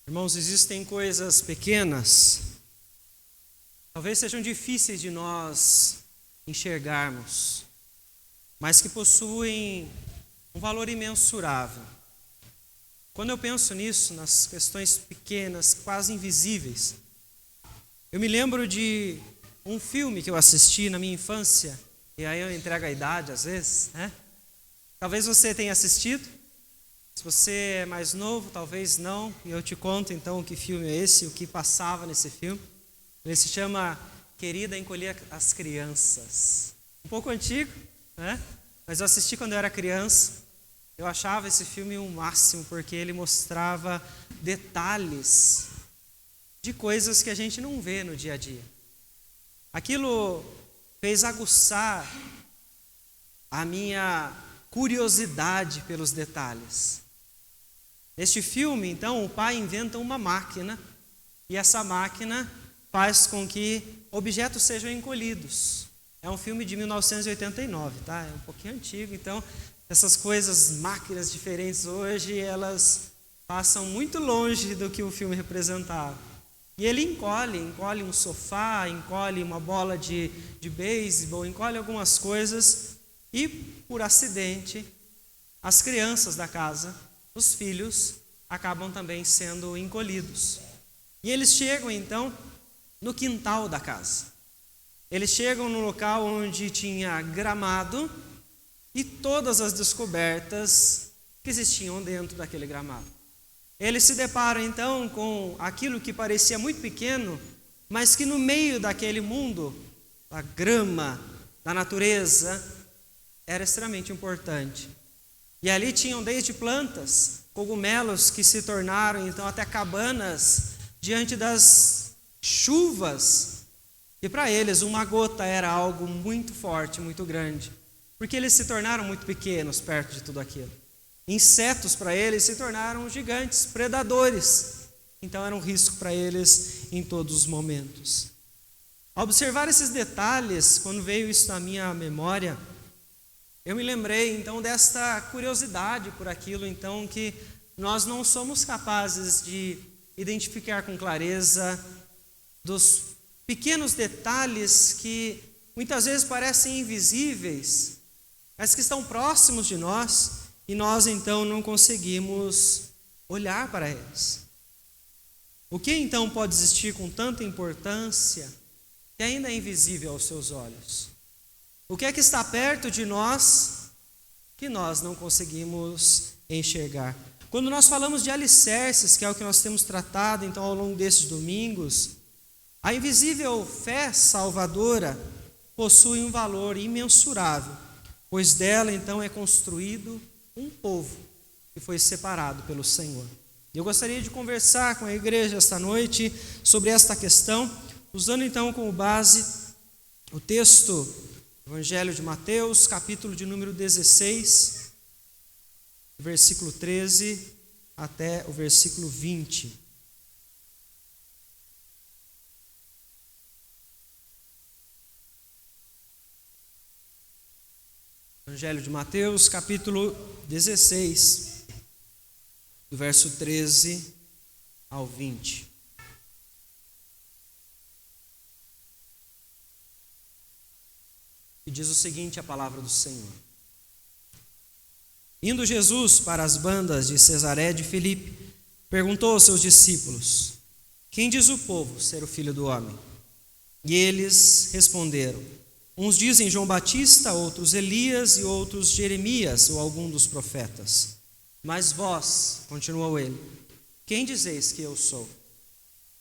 Irmãos, existem coisas pequenas, talvez sejam difíceis de nós enxergarmos, mas que possuem um valor imensurável. Quando eu penso nisso, nas questões pequenas, quase invisíveis, eu me lembro de um filme que eu assisti na minha infância, e aí eu entrego a idade às vezes, né? Talvez você tenha assistido, se você é mais novo, talvez não, e eu te conto então que filme é esse, o que passava nesse filme. Ele se chama Querida, Encolhi as Crianças. Um pouco antigo, né? Mas eu assisti quando eu era criança. Eu achava esse filme um máximo, porque ele mostrava detalhes de coisas que a gente não vê no dia a dia. Aquilo fez aguçar a minha curiosidade pelos detalhes. Neste filme, então, o pai inventa uma máquina, e essa máquina faz com que objetos sejam encolhidos. É um filme de 1989, tá? É um pouquinho antigo, então essas coisas, máquinas diferentes hoje, elas passam muito longe do que o filme representava. E ele encolhe um sofá, encolhe uma bola de beisebol, encolhe algumas coisas, e por acidente, as crianças da casa, os filhos, acabam também sendo encolhidos. E eles chegam então no quintal da casa. Eles chegam no local onde tinha gramado e todas as descobertas que existiam dentro daquele gramado. Eles se deparam então com aquilo que parecia muito pequeno, mas que no meio daquele mundo, da grama, da natureza, era extremamente importante. E ali tinham desde plantas, cogumelos que se tornaram então até cabanas diante das chuvas. E para eles uma gota era algo muito forte, muito grande, porque eles se tornaram muito pequenos perto de tudo aquilo. Insetos para eles se tornaram gigantes, predadores. Então era um risco para eles em todos os momentos. Ao observar esses detalhes, quando veio isso na minha memória, eu me lembrei então desta curiosidade por aquilo então que nós não somos capazes de identificar com clareza, dos pequenos detalhes que muitas vezes parecem invisíveis, mas que estão próximos de nós, e nós então não conseguimos olhar para eles. O que então pode existir com tanta importância que ainda é invisível aos seus olhos? O que é que está perto de nós que nós não conseguimos enxergar? Quando nós falamos de alicerces, que é o que nós temos tratado então ao longo desses domingos, a invisível fé salvadora possui um valor imensurável, pois dela então é construído um povo que foi separado pelo Senhor. Eu gostaria de conversar com a igreja esta noite sobre esta questão, usando então como base o texto Evangelho de Mateus, capítulo de número 16, versículo 13 até o versículo 20. Evangelho de Mateus, capítulo 16, do verso 13 ao 20. E diz o seguinte a palavra do Senhor. Indo Jesus para as bandas de Cesaré de Filipe, perguntou aos seus discípulos: quem diz o povo ser o Filho do Homem? E eles responderam: uns dizem João Batista, outros Elias e outros Jeremias ou algum dos profetas. Mas vós, continuou ele, quem dizeis que eu sou?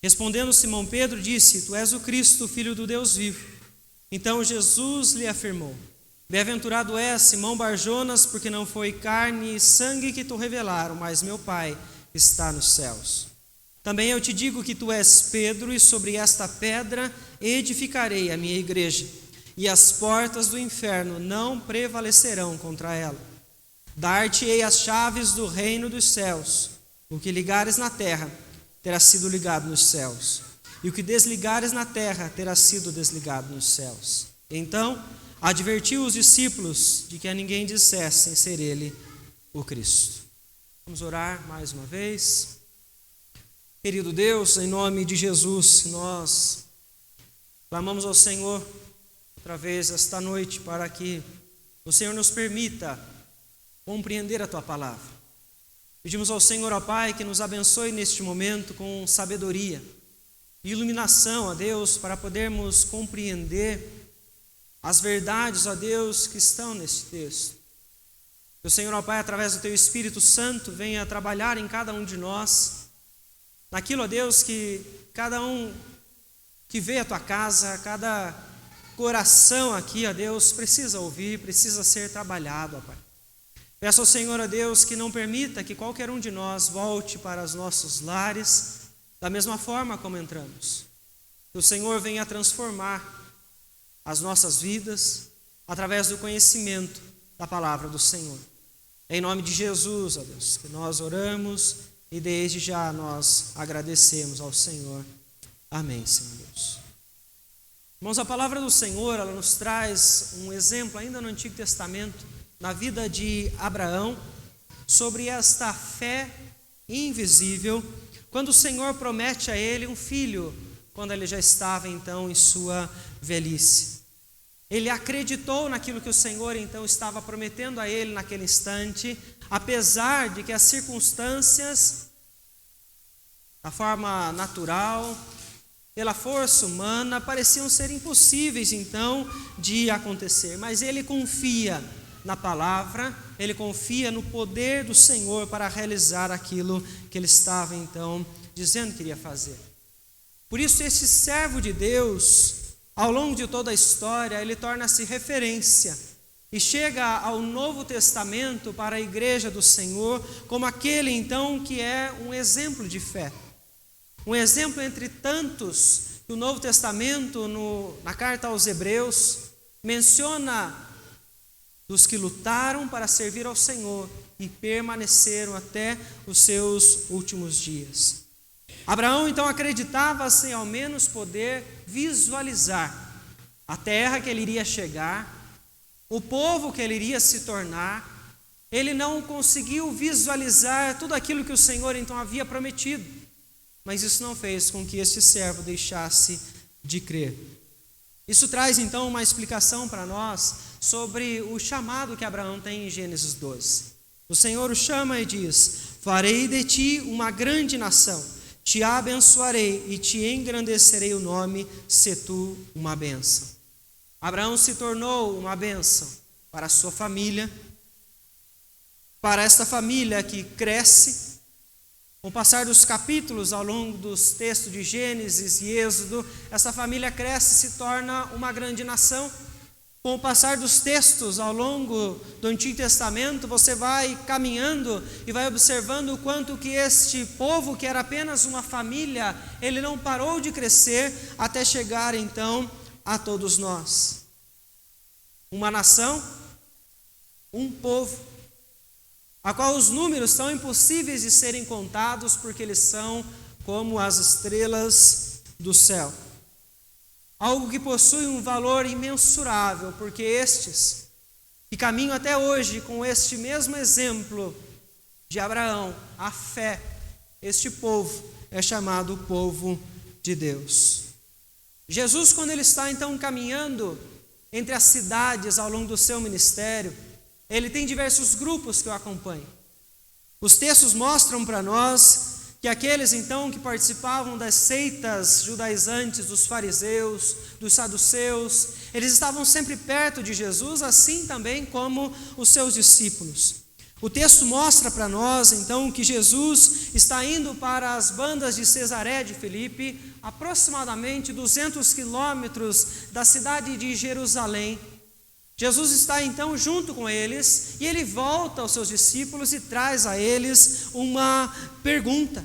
Respondendo Simão Pedro, disse: tu és o Cristo, o Filho do Deus vivo. Então Jesus lhe afirmou: bem-aventurado és, Simão Barjonas, porque não foi carne e sangue que te revelaram, mas meu Pai está nos céus. Também eu te digo que tu és Pedro, e sobre esta pedra edificarei a minha igreja, e as portas do inferno não prevalecerão contra ela. Dar-te-ei as chaves do reino dos céus. O que ligares na terra terá sido ligado nos céus, e o que desligares na terra terá sido desligado nos céus. Então advertiu os discípulos de que a ninguém dissessem ser ele o Cristo. Vamos orar mais uma vez. Querido Deus, em nome de Jesus, nós clamamos ao Senhor outra vez esta noite para que o Senhor nos permita compreender a Tua palavra. Pedimos ao Senhor, ó Pai, que nos abençoe neste momento com sabedoria e iluminação, ó Deus, para podermos compreender as verdades, ó Deus, que estão neste texto. Que o Senhor, ó Pai, através do Teu Espírito Santo, venha trabalhar em cada um de nós, naquilo, ó Deus, que cada um que vê a Tua casa, cada coração aqui, ó Deus, precisa ouvir, precisa ser trabalhado, ó Pai. Peço ao Senhor, ó Deus, que não permita que qualquer um de nós volte para os nossos lares da mesma forma como entramos. Que o Senhor venha transformar as nossas vidas através do conhecimento da palavra do Senhor. Em nome de Jesus, ó Deus, que nós oramos e desde já nós agradecemos ao Senhor. Amém, Senhor Deus. Irmãos, a palavra do Senhor, ela nos traz um exemplo ainda no Antigo Testamento, na vida de Abraão, sobre esta fé invisível, quando o Senhor promete a ele um filho, quando ele já estava então em sua velhice. Ele acreditou naquilo que o Senhor então estava prometendo a ele naquele instante, apesar de que as circunstâncias, da forma natural, pela força humana, pareciam ser impossíveis então de acontecer. Mas ele confia na palavra, ele confia no poder do Senhor para realizar aquilo que ele estava então dizendo que iria fazer. Por isso, este servo de Deus, ao longo de toda a história, ele torna-se referência e chega ao Novo Testamento para a igreja do Senhor como aquele então que é um exemplo de fé. Um exemplo entre tantos que o Novo Testamento, na carta aos Hebreus, menciona dos que lutaram para servir ao Senhor e permaneceram até os seus últimos dias. Abraão então acreditava sem ao menos poder visualizar a terra que ele iria chegar, o povo que ele iria se tornar. Ele não conseguiu visualizar tudo aquilo que o Senhor então havia prometido, mas isso não fez com que este servo deixasse de crer. Isso traz então uma explicação para nós sobre o chamado que Abraão tem em Gênesis 12. O Senhor o chama e diz: farei de ti uma grande nação, te abençoarei e te engrandecerei o nome, se tu uma bênção. Abraão se tornou uma bênção para a sua família, para esta família que cresce. Com o passar dos capítulos, ao longo dos textos de Gênesis e Êxodo, essa família cresce e se torna uma grande nação. Com o passar dos textos ao longo do Antigo Testamento, você vai caminhando e vai observando o quanto que este povo, que era apenas uma família, ele não parou de crescer até chegar então a todos nós. Uma nação, um povo, a qual os números são impossíveis de serem contados, porque eles são como as estrelas do céu. Algo que possui um valor imensurável, porque estes que caminham até hoje com este mesmo exemplo de Abraão, a fé, este povo é chamado o povo de Deus. Jesus, quando ele está então caminhando entre as cidades ao longo do seu ministério, ele tem diversos grupos que o acompanham. Os textos mostram para nós que aqueles então que participavam das seitas judaizantes, dos fariseus, dos saduceus, eles estavam sempre perto de Jesus, assim também como os seus discípulos. O texto mostra para nós então que Jesus está indo para as bandas de Cesaré de Filipe, aproximadamente 200 quilômetros da cidade de Jerusalém. Jesus está então junto com eles e ele volta aos seus discípulos e traz a eles uma pergunta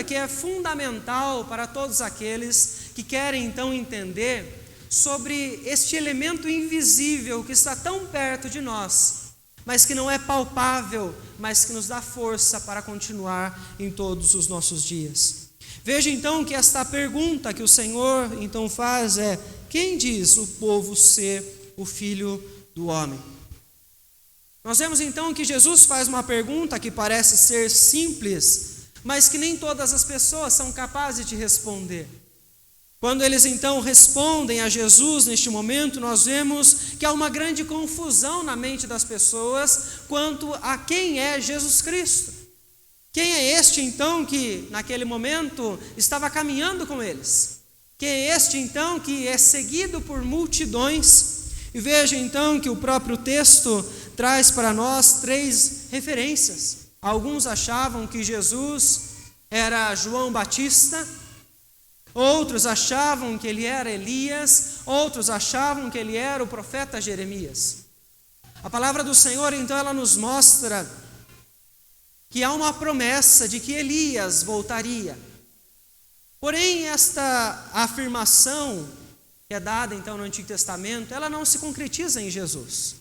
que é fundamental para todos aqueles que querem então entender sobre este elemento invisível que está tão perto de nós, mas que não é palpável, mas que nos dá força para continuar em todos os nossos dias. Veja então que esta pergunta que o Senhor então faz é: quem diz o povo ser o Filho do Homem? Nós vemos então que Jesus faz uma pergunta que parece ser simples, mas que nem todas as pessoas são capazes de responder. Quando eles então respondem a Jesus neste momento, nós vemos que há uma grande confusão na mente das pessoas quanto a quem é Jesus Cristo. Quem é este então que naquele momento estava caminhando com eles? Quem é este então que é seguido por multidões? E veja então que o próprio texto traz para nós 3 referências. Alguns achavam que Jesus era João Batista, outros achavam que ele era Elias, outros achavam que ele era o profeta Jeremias. A palavra do Senhor, então, ela nos mostra que há uma promessa de que Elias voltaria. Porém, esta afirmação que é dada, então, no Antigo Testamento, ela não se concretiza em Jesus,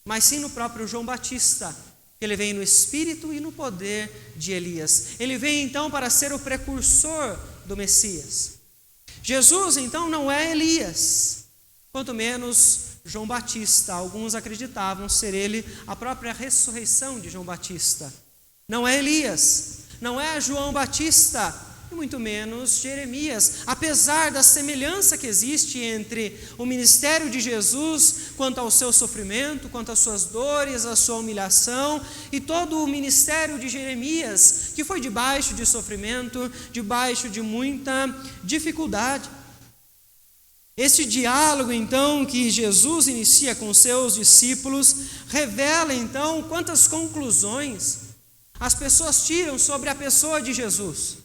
mas sim no próprio João Batista. Ele vem no espírito e no poder de Elias. Ele vem, então, para ser o precursor do Messias. Jesus, então, não é Elias, quanto menos João Batista. Alguns acreditavam ser ele a própria ressurreição de João Batista. Não é Elias, não é João Batista, e muito menos Jeremias, apesar da semelhança que existe entre o ministério de Jesus quanto ao seu sofrimento, quanto às suas dores, à sua humilhação, e todo o ministério de Jeremias, que foi debaixo de sofrimento, debaixo de muita dificuldade. Este diálogo, então, que Jesus inicia com seus discípulos, revela, então, quantas conclusões as pessoas tiram sobre a pessoa de Jesus.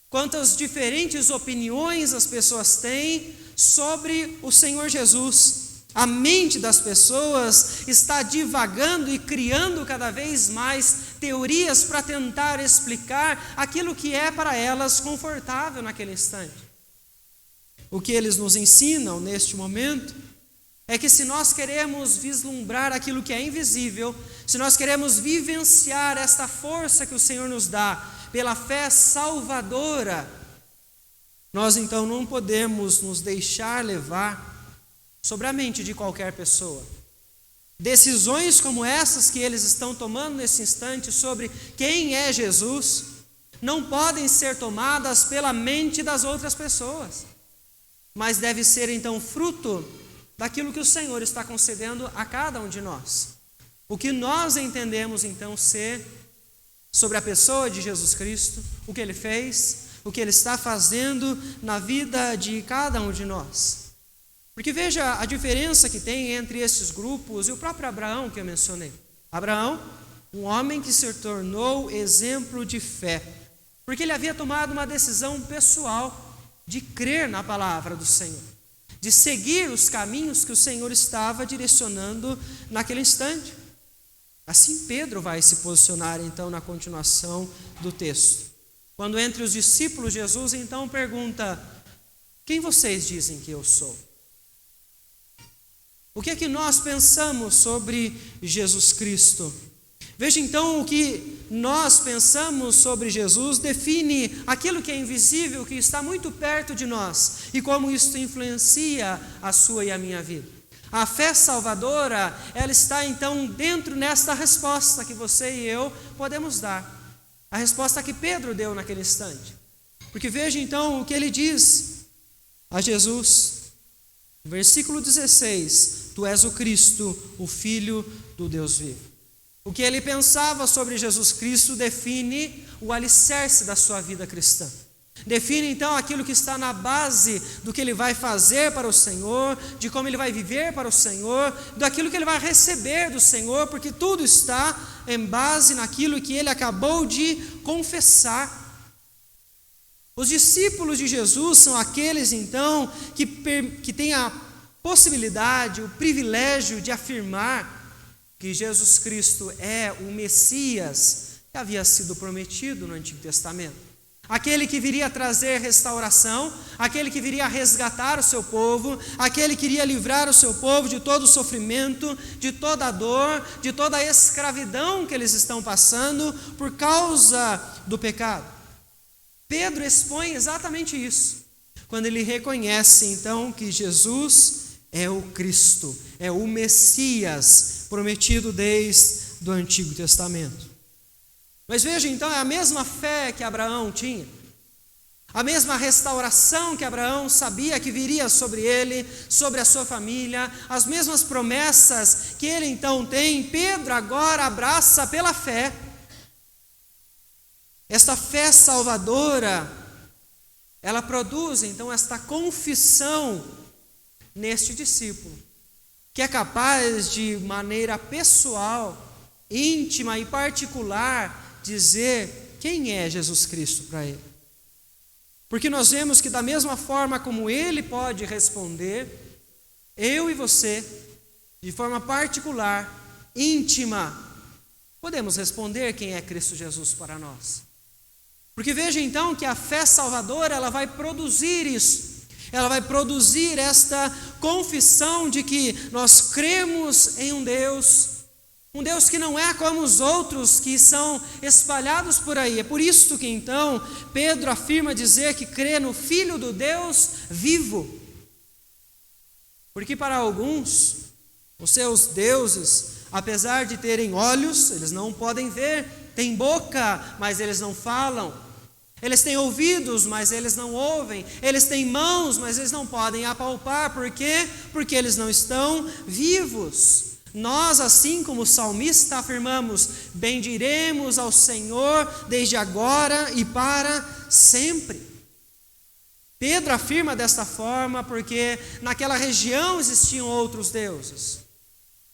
Quantas diferentes opiniões as pessoas têm sobre o Senhor Jesus. A mente das pessoas está divagando e criando cada vez mais teorias para tentar explicar aquilo que é para elas confortável naquele instante. O que eles nos ensinam neste momento é que se nós queremos vislumbrar aquilo que é invisível, se nós queremos vivenciar esta força que o Senhor nos dá, pela fé salvadora, nós então não podemos nos deixar levar sobre a mente de qualquer pessoa. Decisões como essas que eles estão tomando nesse instante sobre quem é Jesus, não podem ser tomadas pela mente das outras pessoas, mas deve ser então fruto daquilo que o Senhor está concedendo a cada um de nós. O que nós entendemos então ser sobre a pessoa de Jesus Cristo, o que Ele fez, o que Ele está fazendo na vida de cada um de nós. Porque veja a diferença que tem entre esses grupos e o próprio Abraão que eu mencionei. Abraão, um homem que se tornou exemplo de fé, porque ele havia tomado uma decisão pessoal de crer na palavra do Senhor, de seguir os caminhos que o Senhor estava direcionando naquele instante. Assim Pedro vai se posicionar então na continuação do texto. Quando entre os discípulos Jesus então pergunta: quem vocês dizem que eu sou? O que é que nós pensamos sobre Jesus Cristo? Veja então o que nós pensamos sobre Jesus define aquilo que é invisível, que está muito perto de nós e como isso influencia a sua e a minha vida. A fé salvadora, ela está então dentro nesta resposta que você e eu podemos dar. A resposta que Pedro deu naquele instante. Porque veja então o que ele diz a Jesus. Versículo 16: Tu és o Cristo, o Filho do Deus vivo. O que ele pensava sobre Jesus Cristo define o alicerce da sua vida cristã. Define então aquilo que está na base do que ele vai fazer para o Senhor, de como ele vai viver para o Senhor, daquilo que ele vai receber do Senhor, porque tudo está em base naquilo que ele acabou de confessar. Os discípulos de Jesus são aqueles então que têm a possibilidade, o privilégio de afirmar que Jesus Cristo é o Messias que havia sido prometido no Antigo Testamento. Aquele que viria trazer restauração, aquele que viria resgatar o seu povo, aquele que iria livrar o seu povo de todo o sofrimento, de toda a dor, de toda a escravidão que eles estão passando por causa do pecado. Pedro expõe exatamente isso, quando ele reconhece então que Jesus é o Cristo, é o Messias prometido desde o Antigo Testamento. Mas veja então, é a mesma fé que Abraão tinha, a mesma restauração que Abraão sabia que viria sobre ele, sobre a sua família, as mesmas promessas que ele então tem, Pedro agora abraça pela fé. Esta fé salvadora, ela produz então esta confissão neste discípulo, que é capaz de maneira pessoal, íntima e particular, dizer quem é Jesus Cristo para ele. Porque nós vemos que da mesma forma como ele pode responder, eu e você, de forma particular, íntima, podemos responder quem é Cristo Jesus para nós. Porque veja então que a fé salvadora, ela vai produzir isso. Ela vai produzir esta confissão de que nós cremos em um Deus que não é como os outros que são espalhados por aí. É por isso que então Pedro afirma dizer que crê no Filho do Deus vivo. Porque para alguns, os seus deuses, apesar de terem olhos, eles não podem ver, têm boca, mas eles não falam. Eles têm ouvidos, mas eles não ouvem. Eles têm mãos, mas eles não podem apalpar. Por quê? Porque eles não estão vivos. Nós, assim como o salmista, afirmamos: bendiremos ao Senhor desde agora e para sempre. Pedro afirma desta forma porque naquela região existiam outros deuses,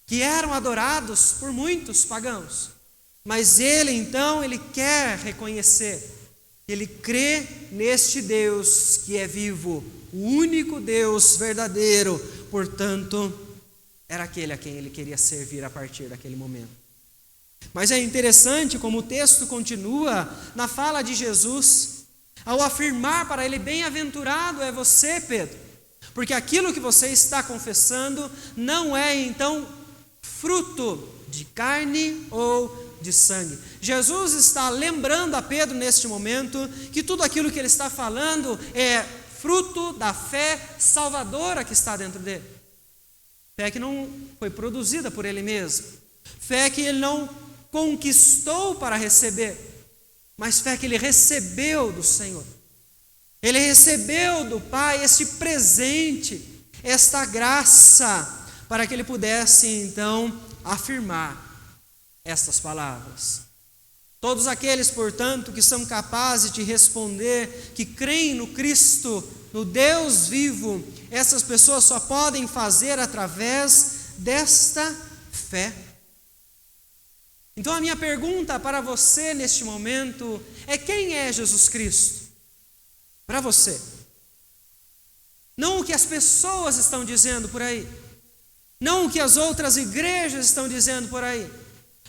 que eram adorados por muitos pagãos. Mas ele então, ele quer reconhecer, ele crê neste Deus que é vivo, o único Deus verdadeiro, portanto, era aquele a quem ele queria servir a partir daquele momento. Mas é interessante como o texto continua na fala de Jesus, ao afirmar para ele: bem-aventurado é você, Pedro, porque aquilo que você está confessando não é então fruto de carne ou de sangue. Jesus está lembrando a Pedro neste momento que tudo aquilo que ele está falando é fruto da fé salvadora que está dentro dele. Fé que não foi produzida por ele mesmo, fé que ele não conquistou para receber, mas fé que ele recebeu do Senhor. Ele recebeu do Pai este presente, esta graça, para que ele pudesse então afirmar estas palavras. Todos aqueles, portanto, que são capazes de responder que creem no Cristo, no Deus vivo, essas pessoas só podem fazer através desta fé. Então a minha pergunta para você neste momento é: quem é Jesus Cristo para você? Não o que as pessoas estão dizendo por aí, não o que as outras igrejas estão dizendo por aí,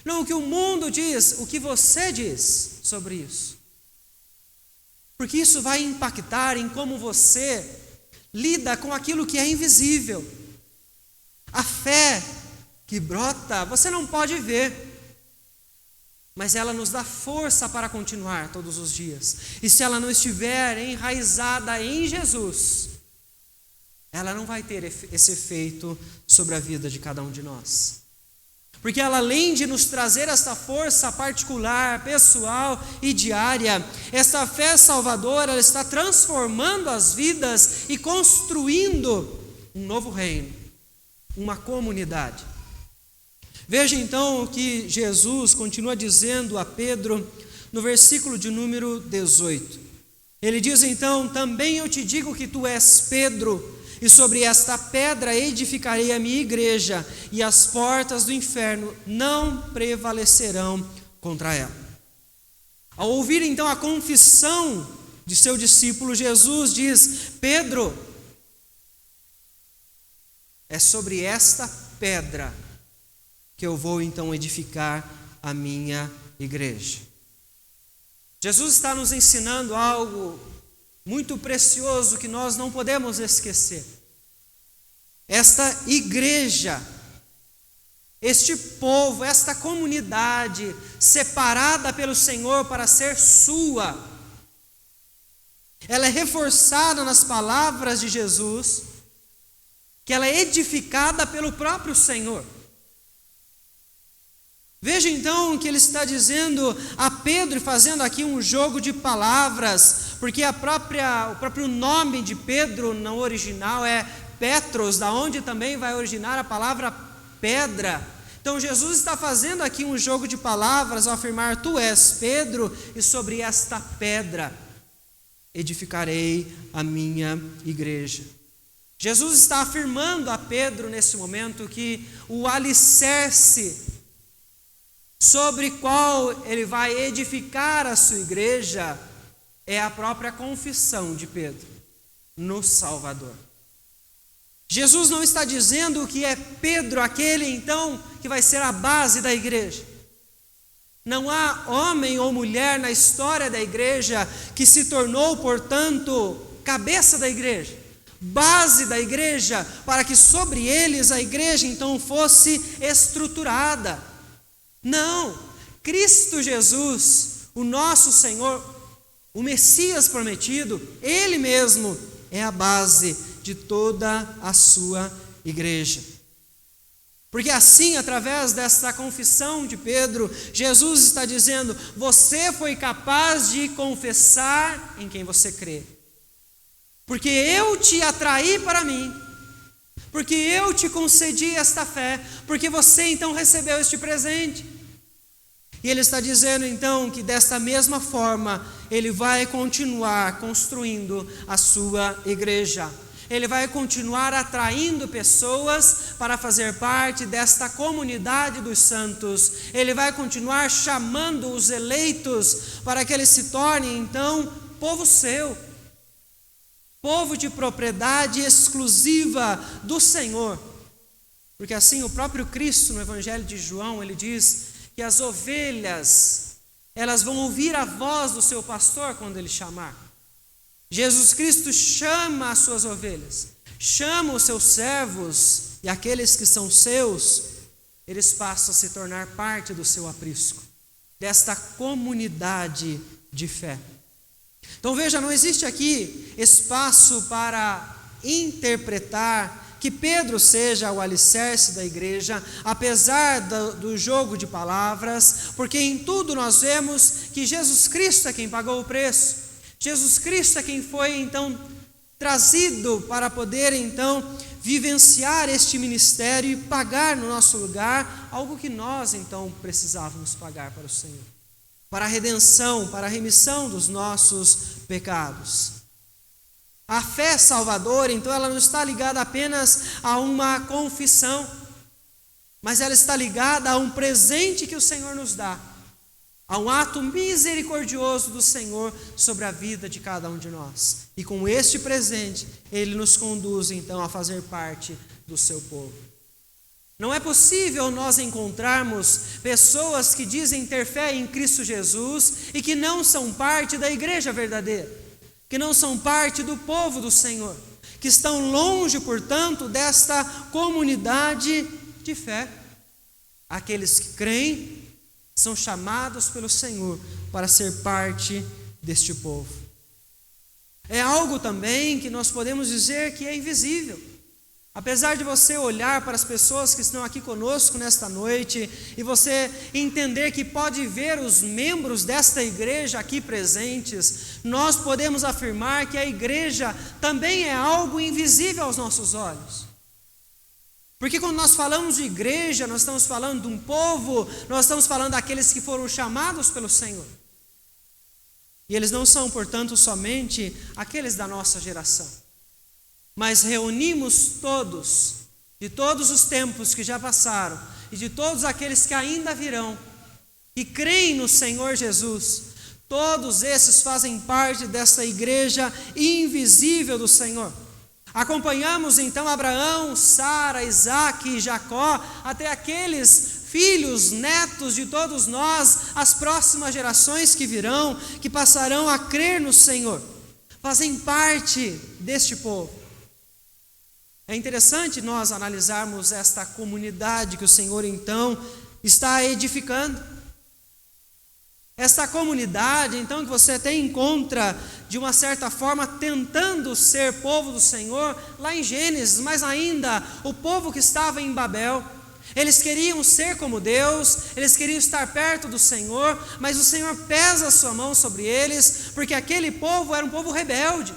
não o que o mundo diz, o que você diz sobre isso. Porque isso vai impactar em como você lida com aquilo que é invisível. A fé que brota, você não pode ver, mas ela nos dá força para continuar todos os dias. E se ela não estiver enraizada em Jesus, ela não vai ter esse efeito sobre a vida de cada um de nós. Porque ela, além de nos trazer esta força particular, pessoal e diária, esta fé salvadora, ela está transformando as vidas e construindo um novo reino, uma comunidade. Veja então o que Jesus continua dizendo a Pedro no versículo de número 18. Ele diz então: também eu te digo que tu és Pedro, e sobre esta pedra edificarei a minha igreja, e as portas do inferno não prevalecerão contra ela. Ao ouvir então a confissão de seu discípulo, Jesus diz: Pedro, é sobre esta pedra que eu vou então edificar a minha igreja. Jesus está nos ensinando algo muito precioso que nós não podemos esquecer. Esta igreja, este povo, esta comunidade separada pelo Senhor para ser sua, ela é reforçada nas palavras de Jesus, que ela é edificada pelo próprio Senhor. Veja então que ele está dizendo a Pedro, fazendo aqui um jogo de palavras, porque o próprio nome de Pedro no original é Petros, da onde também vai originar a palavra pedra. Então Jesus está fazendo aqui um jogo de palavras ao afirmar: tu és Pedro, e sobre esta pedra edificarei a minha igreja. Jesus está afirmando a Pedro nesse momento que o alicerce sobre qual ele vai edificar a sua igreja é a própria confissão de Pedro no Salvador. Jesus não está dizendo que é Pedro aquele então que vai ser a base da igreja. Não há homem ou mulher na história da igreja que se tornou, portanto, cabeça da igreja, base da igreja, para que sobre eles a igreja então fosse estruturada. Não, Cristo Jesus, o nosso Senhor, o Messias prometido, Ele mesmo é a base de toda a sua igreja. Porque assim, através desta confissão de Pedro, Jesus está dizendo: você foi capaz de confessar em quem você crê, porque eu te atraí para mim, porque eu te concedi esta fé, porque você então recebeu este presente. E ele está dizendo então que desta mesma forma ele vai continuar construindo a sua igreja. Ele vai continuar atraindo pessoas para fazer parte desta comunidade dos santos. Ele vai continuar chamando os eleitos para que eles se tornem então povo seu, povo de propriedade exclusiva do Senhor. Porque assim o próprio Cristo no Evangelho de João, ele diz que as ovelhas, elas vão ouvir a voz do seu pastor quando ele chamar. Jesus Cristo chama as suas ovelhas, chama os seus servos, e aqueles que são seus, eles passam a se tornar parte do seu aprisco, desta comunidade de fé. Então veja, não existe aqui espaço para interpretar que Pedro seja o alicerce da igreja, apesar do jogo de palavras, porque em tudo nós vemos que Jesus Cristo é quem pagou o preço. Jesus Cristo é quem foi então trazido para poder então vivenciar este ministério e pagar no nosso lugar algo que nós então precisávamos pagar para o Senhor, para a redenção, para a remissão dos nossos pecados. A fé salvadora, então, ela não está ligada apenas a uma confissão, mas ela está ligada a um presente que o Senhor nos dá, a um ato misericordioso do Senhor sobre a vida de cada um de nós. E com este presente, Ele nos conduz, então, a fazer parte do seu povo. Não é possível nós encontrarmos pessoas que dizem ter fé em Cristo Jesus e que não são parte da igreja verdadeira, que não são parte do povo do Senhor, que estão longe, portanto, desta comunidade de fé. Aqueles que creem são chamados pelo Senhor para ser parte deste povo. É algo também que nós podemos dizer que é invisível. Apesar de você olhar para as pessoas que estão aqui conosco nesta noite e você entender que pode ver os membros desta igreja aqui presentes, nós podemos afirmar que a igreja também é algo invisível aos nossos olhos. Porque quando nós falamos de igreja, nós estamos falando de um povo, nós estamos falando daqueles que foram chamados pelo Senhor. E eles não são, portanto, somente aqueles da nossa geração, mas reunimos todos, de todos os tempos que já passaram, e de todos aqueles que ainda virão, que creem no Senhor Jesus. Todos esses fazem parte dessa igreja invisível do Senhor. Acompanhamos então Abraão, Sara, Isaque e Jacó, até aqueles filhos, netos de todos nós, as próximas gerações que virão, que passarão a crer no Senhor, fazem parte deste povo. É interessante nós analisarmos esta comunidade que o Senhor então está edificando. Esta comunidade então que você até encontra de uma certa forma tentando ser povo do Senhor lá em Gênesis, mas ainda o povo que estava em Babel. Eles queriam ser como Deus, eles queriam estar perto do Senhor, mas o Senhor pesa a sua mão sobre eles, porque aquele povo era um povo rebelde.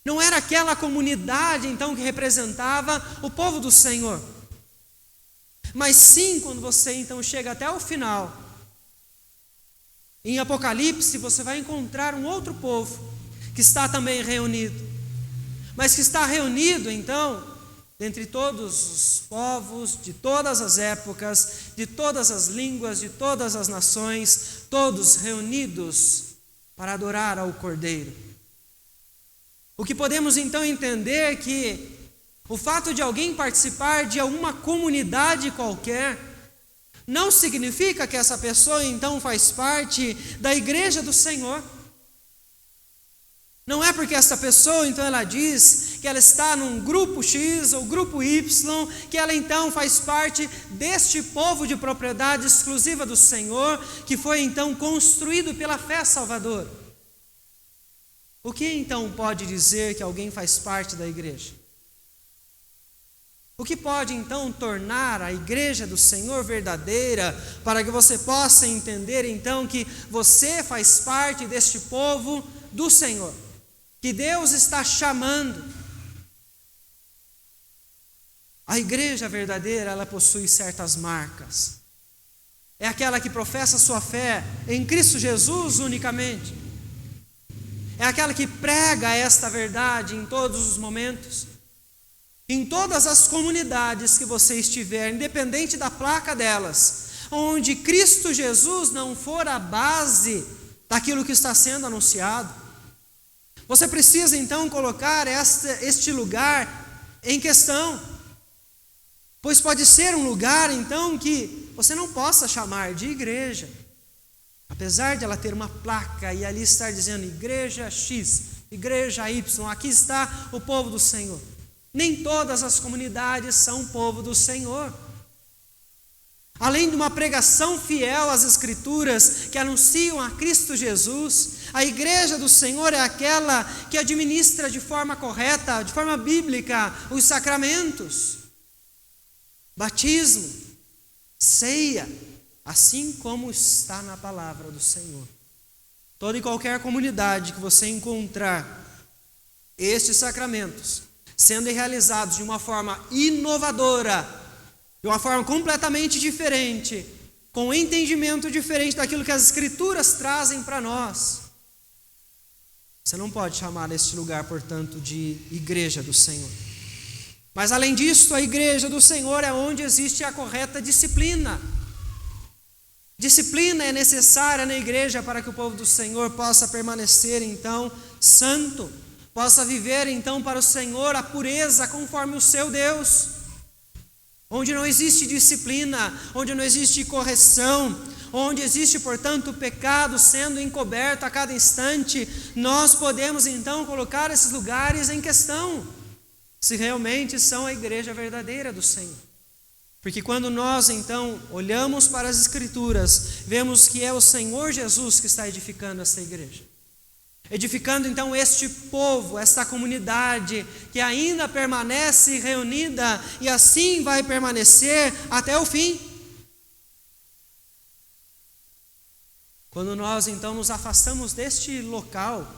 Não era aquela comunidade então que representava o povo do Senhor. Mas sim, quando você então chega até o final, em Apocalipse você vai encontrar um outro povo, que está também reunido, mas que está reunido então, dentre todos os povos, de todas as épocas, de todas as línguas, de todas as nações, todos reunidos para adorar ao Cordeiro. O que podemos então entender que o fato de alguém participar de alguma comunidade qualquer, não significa que essa pessoa então faz parte da igreja do Senhor. Não é porque essa pessoa, então, ela diz que ela está num grupo X ou grupo Y, que ela então faz parte deste povo de propriedade exclusiva do Senhor, que foi então construído pela fé salvadora. O que então pode dizer que alguém faz parte da igreja? O que pode então tornar a igreja do Senhor verdadeira, para que você possa entender então que você faz parte deste povo do Senhor, que Deus está chamando? A igreja verdadeira, ela possui certas marcas. É aquela que professa sua fé em Cristo Jesus unicamente. É aquela que prega esta verdade em todos os momentos. Em todas as comunidades que você estiver, independente da placa delas, onde Cristo Jesus não for a base daquilo que está sendo anunciado, você precisa então colocar este lugar em questão, pois pode ser um lugar então que você não possa chamar de igreja, apesar de ela ter uma placa e ali estar dizendo igreja X, igreja Y, aqui está o povo do Senhor. Nem todas as comunidades são o povo do Senhor. Além de uma pregação fiel às Escrituras que anunciam a Cristo Jesus, a igreja do Senhor é aquela que administra de forma correta, de forma bíblica, os sacramentos, batismo, ceia, assim como está na palavra do Senhor. Toda e qualquer comunidade que você encontrar estes sacramentos sendo realizados de uma forma inovadora, de uma forma completamente diferente, com um entendimento diferente daquilo que as Escrituras trazem para nós, você não pode chamar este lugar, portanto, de igreja do Senhor. Mas além disso, a igreja do Senhor é onde existe a correta disciplina. Disciplina é necessária na igreja para que o povo do Senhor possa permanecer então santo, possa viver então para o Senhor a pureza conforme o seu Deus. Onde não existe disciplina, onde não existe correção, onde existe, portanto, o pecado sendo encoberto a cada instante, nós podemos então colocar esses lugares em questão, se realmente são a igreja verdadeira do Senhor. Porque quando nós então olhamos para as Escrituras, vemos que é o Senhor Jesus que está edificando essa igreja. Edificando então este povo, esta comunidade que ainda permanece reunida e assim vai permanecer até o fim. Quando nós então nos afastamos deste local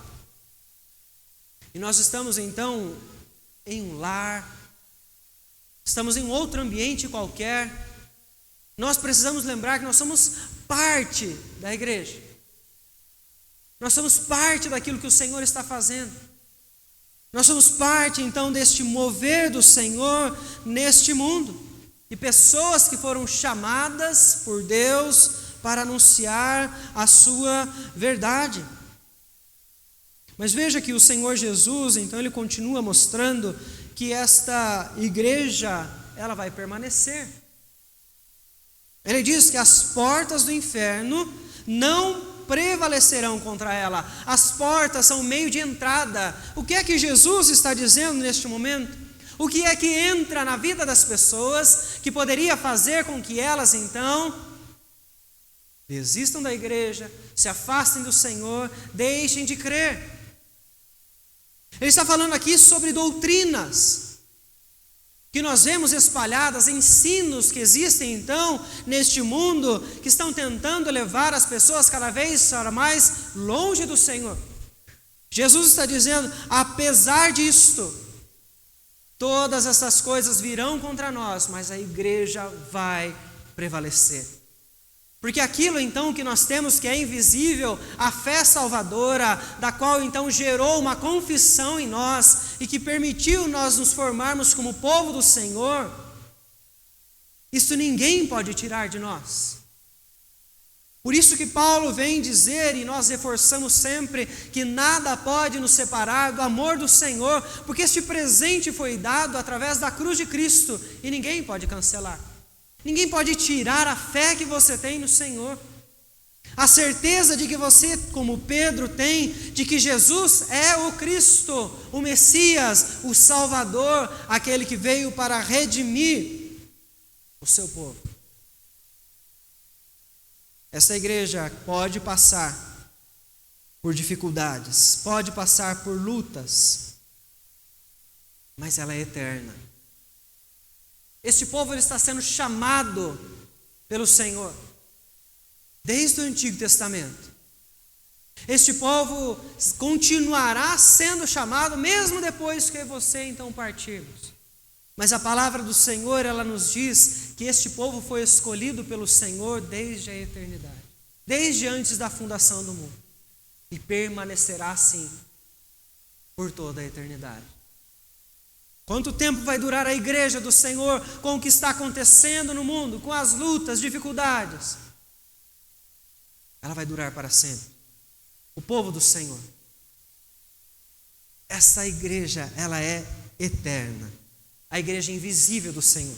e nós estamos então em um lar, estamos em outro ambiente qualquer, nós precisamos lembrar que nós somos parte da igreja. Nós somos parte daquilo que o Senhor está fazendo. Nós somos parte então deste mover do Senhor neste mundo. De pessoas que foram chamadas por Deus para anunciar a sua verdade. Mas veja que o Senhor Jesus, então, ele continua mostrando que esta igreja, ela vai permanecer. Ele diz que as portas do inferno não prevalecerão contra ela. As portas são o meio de entrada. O que é que Jesus está dizendo neste momento? O que é que entra na vida das pessoas que poderia fazer com que elas então desistam da igreja, se afastem do Senhor, deixem de crer? Ele está falando aqui sobre doutrinas que nós vemos espalhadas, ensinos que existem então neste mundo, que estão tentando levar as pessoas cada vez mais longe do Senhor. Jesus está dizendo, apesar disto, todas essas coisas virão contra nós, mas a igreja vai prevalecer. Porque aquilo então que nós temos que é invisível, a fé salvadora, da qual então gerou uma confissão em nós e que permitiu nós nos formarmos como povo do Senhor, isso ninguém pode tirar de nós. Por isso que Paulo vem dizer, e nós reforçamos sempre, que nada pode nos separar do amor do Senhor, porque este presente foi dado através da cruz de Cristo e ninguém pode cancelar. Ninguém pode tirar a fé que você tem no Senhor. A certeza de que você, como Pedro, tem, de que Jesus é o Cristo, o Messias, o Salvador, aquele que veio para redimir o seu povo. Essa igreja pode passar por dificuldades, pode passar por lutas, mas ela é eterna. Este povo ele está sendo chamado pelo Senhor desde o Antigo Testamento. Este povo continuará sendo chamado mesmo depois que você então partirmos. Mas a palavra do Senhor, ela nos diz que este povo foi escolhido pelo Senhor desde a eternidade, desde antes da fundação do mundo, e permanecerá assim por toda a eternidade. Quanto tempo vai durar a igreja do Senhor com o que está acontecendo no mundo, com as lutas, dificuldades? Ela vai durar para sempre. O povo do Senhor. Essa igreja, ela é eterna. A igreja invisível do Senhor.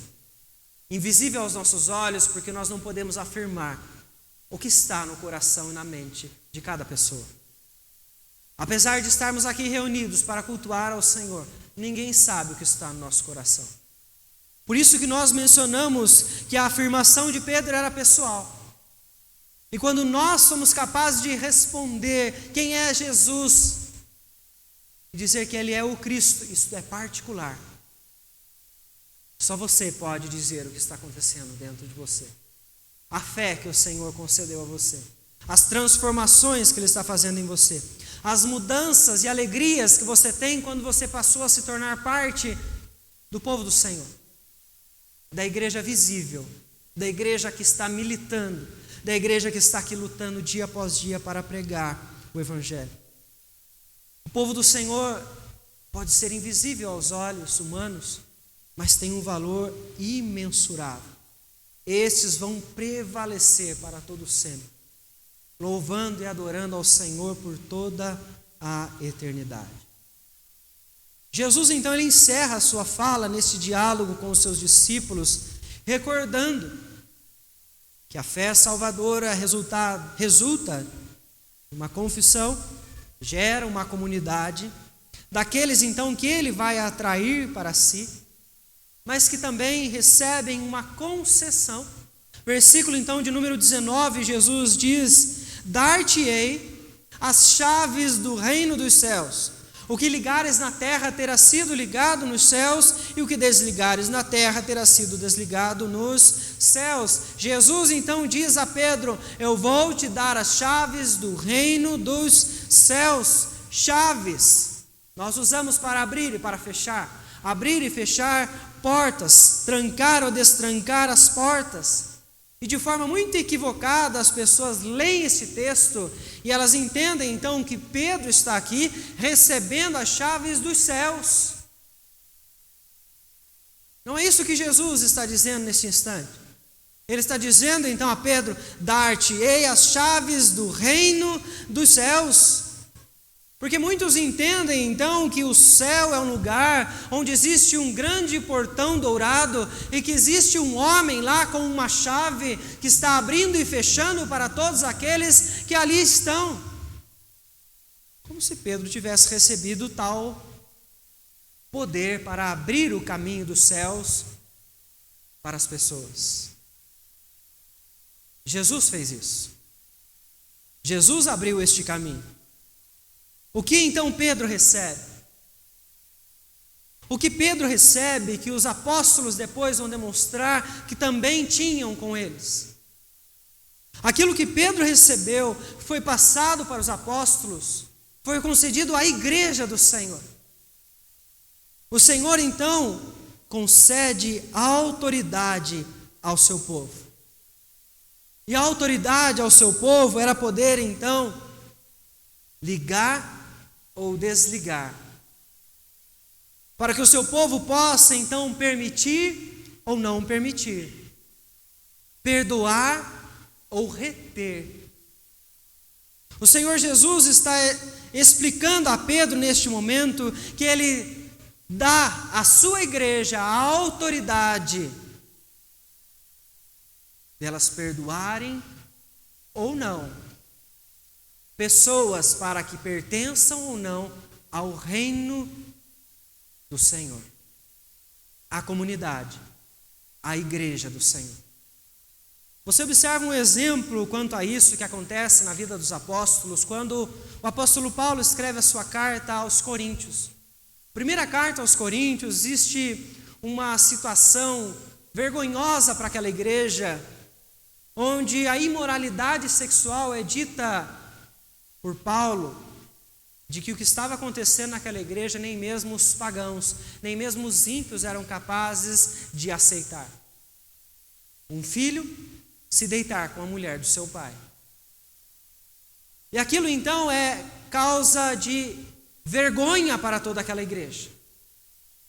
Invisível aos nossos olhos, porque nós não podemos afirmar o que está no coração e na mente de cada pessoa. Apesar de estarmos aqui reunidos para cultuar ao Senhor, ninguém sabe o que está no nosso coração. Por isso que nós mencionamos que a afirmação de Pedro era pessoal. E quando nós somos capazes de responder quem é Jesus, e dizer que Ele é o Cristo, isso é particular. Só você pode dizer o que está acontecendo dentro de você. A fé que o Senhor concedeu a você. As transformações que Ele está fazendo em você. As mudanças e alegrias que você tem quando você passou a se tornar parte do povo do Senhor. Da igreja visível, da igreja que está militando, da igreja que está aqui lutando dia após dia para pregar o Evangelho. O povo do Senhor pode ser invisível aos olhos humanos, mas tem um valor imensurável. Estes vão prevalecer para todo sempre, louvando e adorando ao Senhor por toda a eternidade. Jesus, então, ele encerra a sua fala nesse diálogo com os seus discípulos, recordando que a fé salvadora resulta em uma confissão, gera uma comunidade, daqueles, então, que ele vai atrair para si, mas que também recebem uma concessão. Versículo, então, de número 19, Jesus diz: dar-te-ei as chaves do reino dos céus. O que ligares na terra terá sido ligado nos céus, e o que desligares na terra terá sido desligado nos céus. Jesus então diz a Pedro: eu vou te dar as chaves do reino dos céus. Chaves nós usamos para abrir e para fechar. Abrir e fechar portas, trancar ou destrancar as portas. E de forma muito equivocada as pessoas leem esse texto e elas entendem então que Pedro está aqui recebendo as chaves dos céus. Não é isso que Jesus está dizendo nesse instante. Ele está dizendo então a Pedro: dar-te-ei as chaves do reino dos céus. Porque muitos entendem então que o céu é um lugar onde existe um grande portão dourado e que existe um homem lá com uma chave que está abrindo e fechando para todos aqueles que ali estão. Como se Pedro tivesse recebido tal poder para abrir o caminho dos céus para as pessoas. Jesus fez isso. Jesus abriu este caminho. O que então Pedro recebe? O que Pedro recebe, que os apóstolos depois vão demonstrar que também tinham com eles. Aquilo que Pedro recebeu, foi passado para os apóstolos, foi concedido à igreja do Senhor. O Senhor, então, concede autoridade ao seu povo. E a autoridade ao seu povo era poder, então, ligar ou desligar, para que o seu povo possa, então, permitir ou não permitir, perdoar ou reter. O Senhor Jesus está explicando a Pedro neste momento que ele dá à sua igreja a autoridade delas perdoarem ou não pessoas para que pertençam ou não ao reino do Senhor, à comunidade, à igreja do Senhor. Você observa um exemplo quanto a isso que acontece na vida dos apóstolos, quando o apóstolo Paulo escreve a sua carta aos Coríntios. Primeira carta aos Coríntios, existe uma situação vergonhosa para aquela igreja, onde a imoralidade sexual é dita por Paulo, de que o que estava acontecendo naquela igreja, nem mesmo os pagãos, nem mesmo os ímpios eram capazes de aceitar. Um filho se deitar com a mulher do seu pai. E aquilo então é causa de vergonha para toda aquela igreja.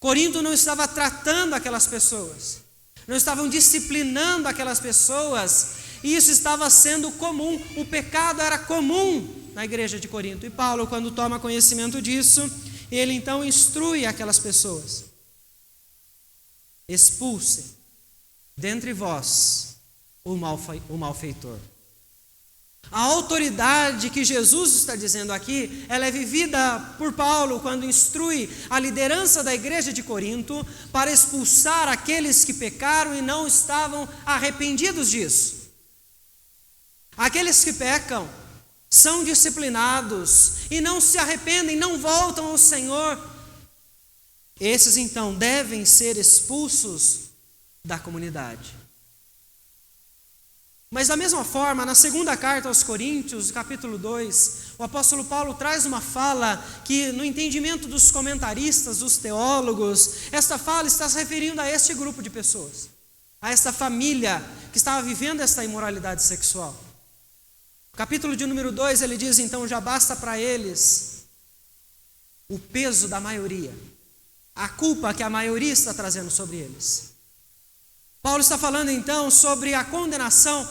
Corinto não estava tratando aquelas pessoas, não estavam disciplinando aquelas pessoas, e isso estava sendo comum, o pecado era comum na igreja de Corinto. E Paulo, quando toma conhecimento disso, ele então instrui aquelas pessoas: expulsem dentre vós o malfeitor. A autoridade que Jesus está dizendo aqui, ela é vivida por Paulo quando instrui a liderança da igreja de Corinto para expulsar aqueles que pecaram e não estavam arrependidos disso. Aqueles que pecam são disciplinados e não se arrependem, não voltam ao Senhor. Esses então devem ser expulsos da comunidade. Mas da mesma forma, na segunda carta aos Coríntios, capítulo 2, o apóstolo Paulo traz uma fala que, no entendimento dos comentaristas, dos teólogos, esta fala está se referindo a este grupo de pessoas, a esta família que estava vivendo esta imoralidade sexual. Capítulo de número 2, ele diz então: já basta para eles o peso da maioria, a culpa que a maioria está trazendo sobre eles. Paulo está falando então sobre a condenação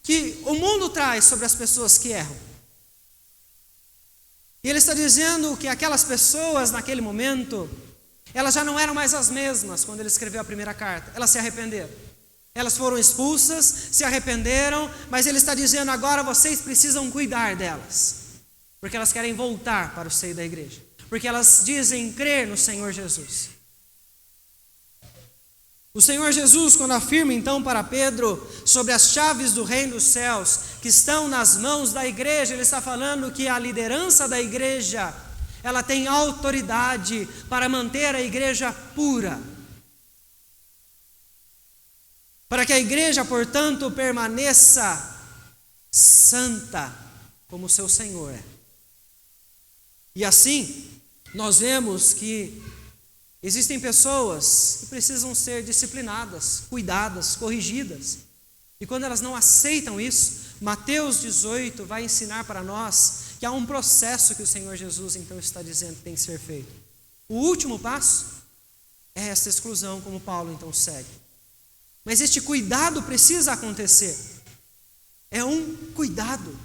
que o mundo traz sobre as pessoas que erram. E ele está dizendo que aquelas pessoas naquele momento, elas já não eram mais as mesmas quando ele escreveu a primeira carta, elas se arrependeram. Elas foram expulsas, se arrependeram, mas ele está dizendo: agora vocês precisam cuidar delas, porque elas querem voltar para o seio da igreja, porque elas dizem crer no Senhor Jesus. O Senhor Jesus, quando afirma então para Pedro sobre as chaves do reino dos céus que estão nas mãos da igreja, ele está falando que a liderança da igreja, ela tem autoridade para manter a igreja pura, para que a igreja, portanto, permaneça santa como o seu Senhor é. E assim, nós vemos que existem pessoas que precisam ser disciplinadas, cuidadas, corrigidas. E quando elas não aceitam isso, Mateus 18 vai ensinar para nós que há um processo que o Senhor Jesus então está dizendo que tem que ser feito. O último passo é essa exclusão, como Paulo então segue. Mas este cuidado precisa acontecer. É um cuidado,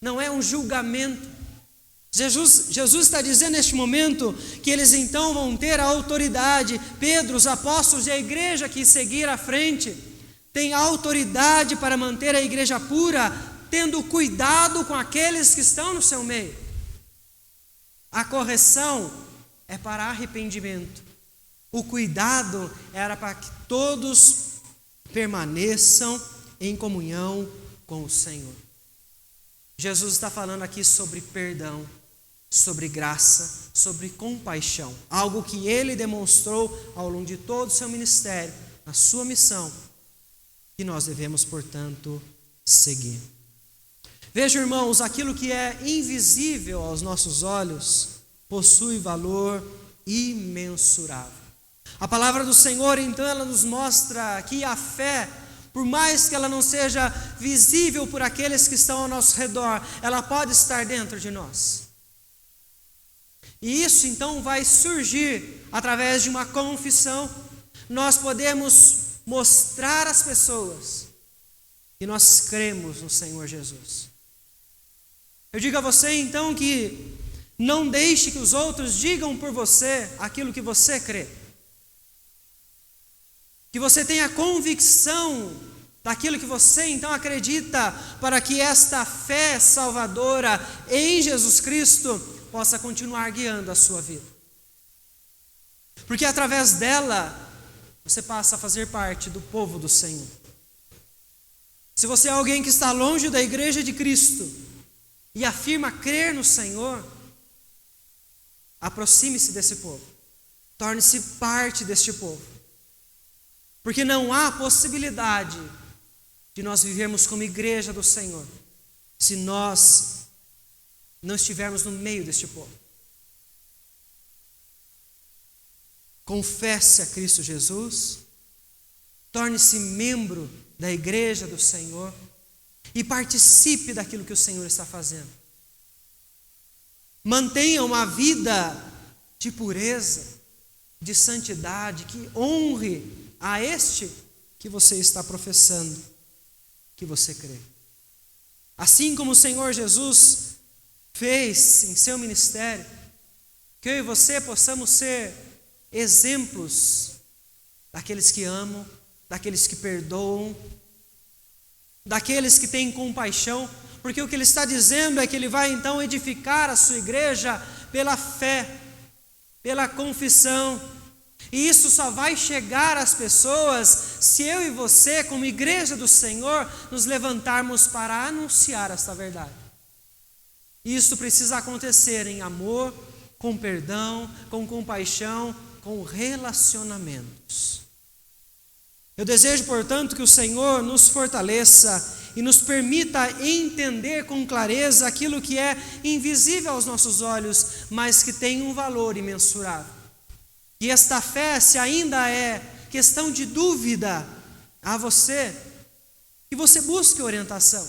não é um julgamento. Jesus está dizendo neste momento que eles então vão ter a autoridade. Pedro, os apóstolos e a igreja que seguir à frente tem autoridade para manter a igreja pura, tendo cuidado com aqueles que estão no seu meio. A correção é para arrependimento. O cuidado era para que todos permaneçam em comunhão com o Senhor. Jesus está falando aqui sobre perdão. sobre graça, sobre compaixão. Algo que ele demonstrou ao longo de todo o seu ministério, na sua missão, que nós devemos, portanto, seguir. Vejam, irmãos, aquilo que é invisível aos nossos olhos possui valor imensurável. A palavra do Senhor, então, ela nos mostra que a fé, por mais que ela não seja visível por aqueles que estão ao nosso redor, ela pode estar dentro de nós. E isso, então, vai surgir através de uma confissão. Nós podemos mostrar às pessoas que nós cremos no Senhor Jesus. Eu digo a você, então, que não deixe que os outros digam por você aquilo que você crê. Que você tenha convicção daquilo que você, então, acredita, para que esta fé salvadora em Jesus Cristo possa continuar guiando a sua vida. Porque através dela, você passa a fazer parte do povo do Senhor. Se você é alguém que está longe da igreja de Cristo e afirma crer no Senhor, aproxime-se desse povo. Torne-se parte deste povo. Porque não há possibilidade de nós vivermos como igreja do Senhor se nós não estivermos no meio deste povo. Confesse a Cristo Jesus, torne-se membro da igreja do Senhor e participe daquilo que o Senhor está fazendo. Mantenha uma vida de pureza, de santidade, que honre a este que você está professando, que você crê. Assim como o Senhor Jesus fez em seu ministério, que eu e você possamos ser exemplos daqueles que amam, daqueles que perdoam, daqueles que têm compaixão, porque o que ele está dizendo é que ele vai então edificar a sua igreja pela fé, pela confissão, e isso só vai chegar às pessoas se eu e você, como igreja do Senhor, nos levantarmos para anunciar esta verdade. Isso precisa acontecer em amor, com perdão, com compaixão, com relacionamentos. Eu desejo, portanto, que o Senhor nos fortaleça e nos permita entender com clareza aquilo que é invisível aos nossos olhos, mas que tem um valor imensurável. E esta fé, se ainda é questão de dúvida a você, que você busque orientação,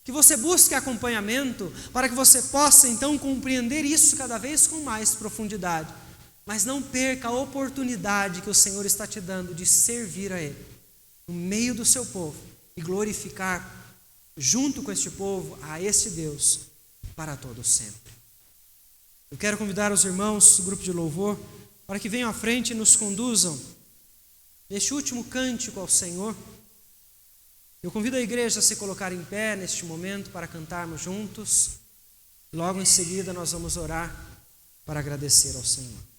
que você busque acompanhamento, para que você possa então compreender isso cada vez com mais profundidade. Mas não perca a oportunidade que o Senhor está te dando de servir a Ele, no meio do seu povo, e glorificar junto com este povo a este Deus para todo sempre. Eu quero convidar os irmãos do grupo de louvor para que venham à frente e nos conduzam neste último cântico ao Senhor. Eu convido a igreja a se colocar em pé neste momento para cantarmos juntos. Logo em seguida nós vamos orar para agradecer ao Senhor.